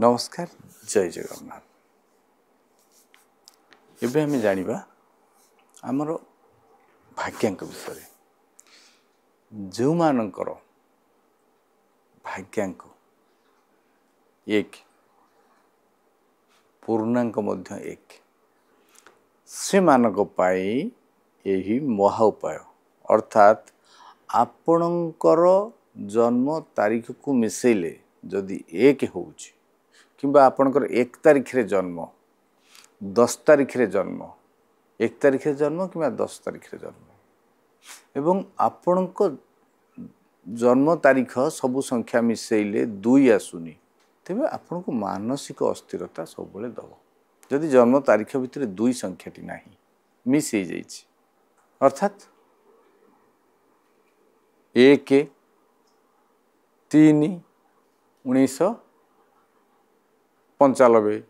नमस्कार जय जगन्नाथ। एबे हमें जानिबा आमर भाग्यांक विषय जो मानकर भाग्यांक एक पूर्णांक मध्य एक से मानक पाई यही महा उपाय अर्थात आपणकर जन्म तारीख को मिसेले जदि एक होउची किंबा आपणकर 1 तारीख रे जन्म 10 तारीख रे जन्म 1 तारीख रे जन्म किंबा 10 तारीख रे जन्म एवं आपणको जन्म तारीख सबु संख्या मिसेले 2 आसुनी तेबे आपणको मानसिक अस्थिरता सब बेले दबो। जदि जन्म तारीख भितर 2 संख्याटी नाही मिस हो जाइछि अर्थात 1 3 1995 96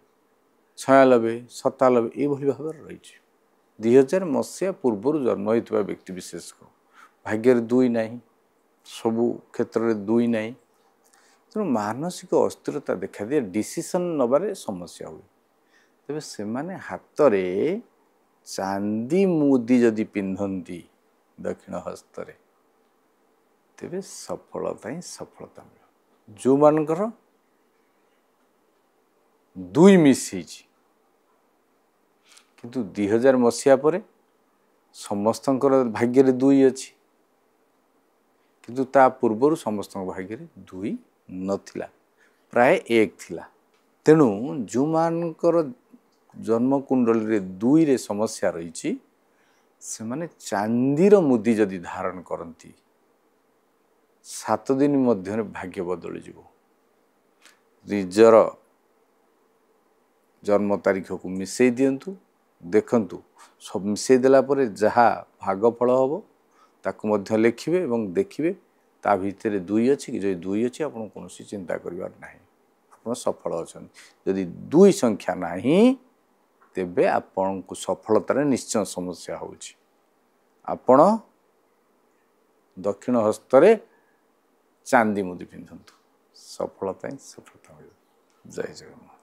97 एभली भाव रही 2000 मसीहा पूर्व जन्म होता व्यक्ति विशेष को भाग्य 2 नहीं सबु क्षेत्र में 2 नहीं तेणु मानसिक अस्थिरता देखा दिए डिसीजन नबारे समस्या हुए तेरे से माने हाथ रे चांदी मुदी जदि पिंधती दक्षिण हस्तरे तेरे सफलता ही सफलता मिल जो मानकर 2 मिस किंतु 2000 मसीहा पर समस्तंकर भाग्य 2 अच्छी किंतु ता पूर्वर समस्त भाग्य 2 नथिला प्राय 1 थिला तेणु जो मानकर जन्म कुंडली रे 2 रे समस्या रही से माने चांदीर मुदी जदि धारण करती 7 दिन मध्य भाग्य बदल जीवो निजर जन्म तारीख को मिसई दियंतु देखंतु सब मिसई देला परे जहा भागफल हम ताकू मध्य लिखिबे एवं देखिबे ता भितर 2 अछि कि जदि 2 अछि आपन कोनोसी चिंता करिवार नाही आपन सफल अछन। जदि 2 संख्या नाही तेबे आपन को सफलता रे निश्चय समस्या होउछि। आपन दक्षिण हस्तरे चांदी मुदी पिंधंतु सफलता ही सफलता। जय जगन्नाथ।